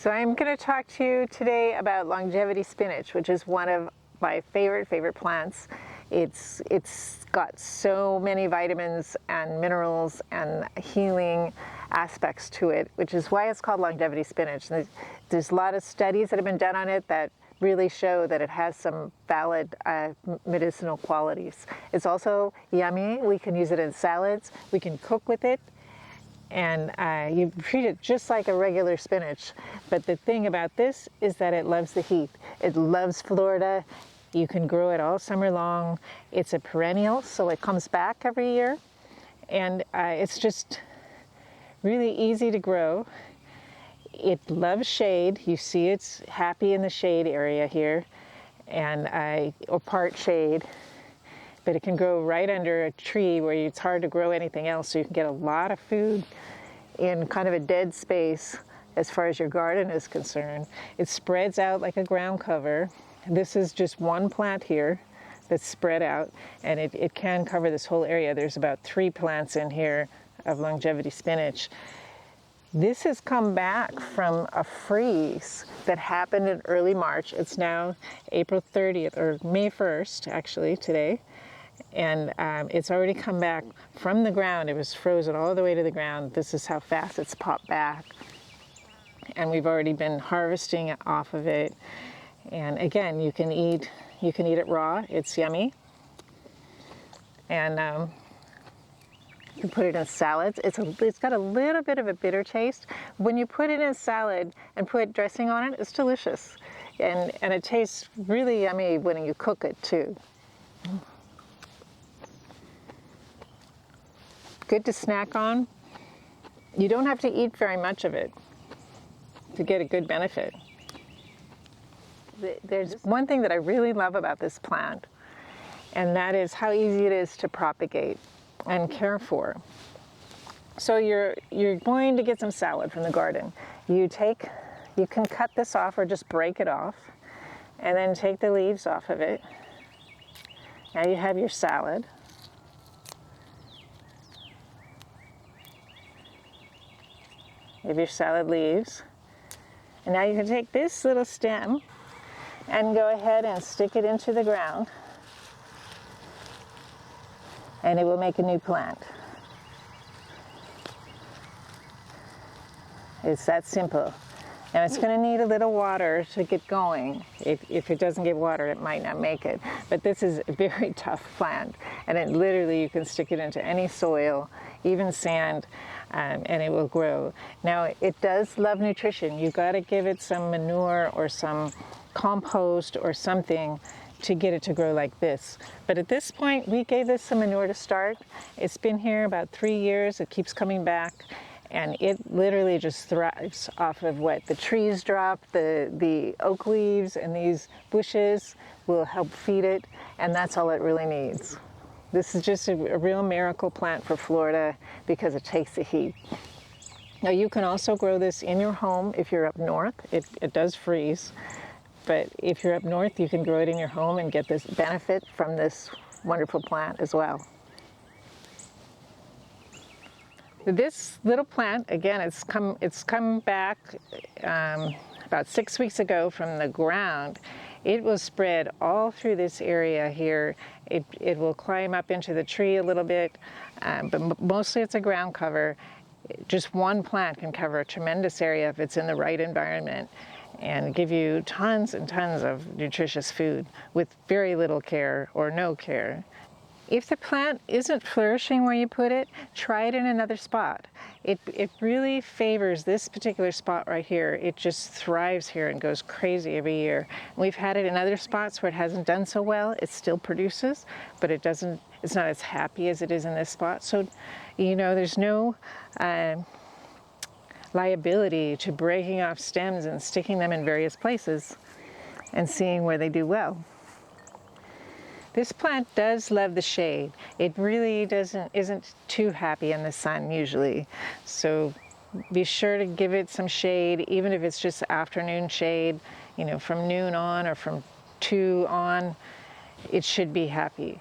So I'm going to talk to you today about longevity spinach, which is one of my favorite plants. It's got so many vitamins and minerals and healing aspects to it, which is why it's called longevity spinach. And there's a lot of studies that have been done on it that really show that it has some valid medicinal qualities. It's also yummy. We can use it in salads. We can cook with it. And you treat it just like a regular spinach. But the thing about this is that it loves the heat. It loves Florida. You can grow it all summer long. It's a perennial, so it comes back every year. And it's just really easy to grow. It loves shade. You see it's happy in the shade area here, and or part shade. But it can grow right under a tree where it's hard to grow anything else, so you can get a lot of food in kind of a dead space as far as your garden is concerned. It spreads out like a ground cover. This is just one plant here that's spread out, and it can cover this whole area. There's about 3 plants in here of longevity spinach. This has come back from a freeze that happened in early March. It's now April 30th, or May 1st, actually, today. And it's already come back from the ground. It was frozen all the way to the ground. This is how fast it's popped back. And we've already been harvesting off of it. And again, you can eat it raw. It's yummy. And you can put it in salads. It's got a little bit of a bitter taste. When you put it in a salad and put dressing on it, it's delicious. And it tastes really yummy when you cook it too. Good to snack on. You don't have to eat very much of it to get a good benefit. There's one thing that I really love about this plant, and that is how easy it is to propagate and care for. So you're going to get some salad from the garden. You can cut this off or just break it off, and then take the leaves off of it. Now you have your salad. You have your salad leaves. And now you can take this little stem and go ahead and stick it into the ground, and it will make a new plant. It's that simple. Now it's going to need a little water to get going. If it doesn't get water, it might not make it. But this is a very tough plant, and it literally, you can stick it into any soil, even sand, and it will grow. Now it does love nutrition. You've got to give it some manure or some compost or something to get it to grow like this. But at this point, we gave this some manure to start. It's been here about 3 years. It keeps coming back. And it literally just thrives off of what the trees drop, the oak leaves, and these bushes will help feed it, and that's all it really needs. This is just a real miracle plant for Florida because it takes the heat. Now you can also grow this in your home if you're up north. It does freeze, but if you're up north, you can grow it in your home and get this benefit from this wonderful plant as well. This little plant, again, it's come back about 6 weeks ago from the ground. It will spread all through this area here. It will climb up into the tree a little bit, but mostly it's a ground cover. Just one plant can cover a tremendous area if it's in the right environment, and give you tons and tons of nutritious food with very little care or no care. If the plant isn't flourishing where you put it, try it in another spot. It really favors this particular spot right here. It just thrives here and goes crazy every year. We've had it in other spots where it hasn't done so well. It still produces, but it's not as happy as it is in this spot. So, there's no liability to breaking off stems and sticking them in various places and seeing where they do well. This plant does love the shade. It really isn't too happy in the sun usually. So be sure to give it some shade, even if it's just afternoon shade, from noon on or from 2 on. It should be happy.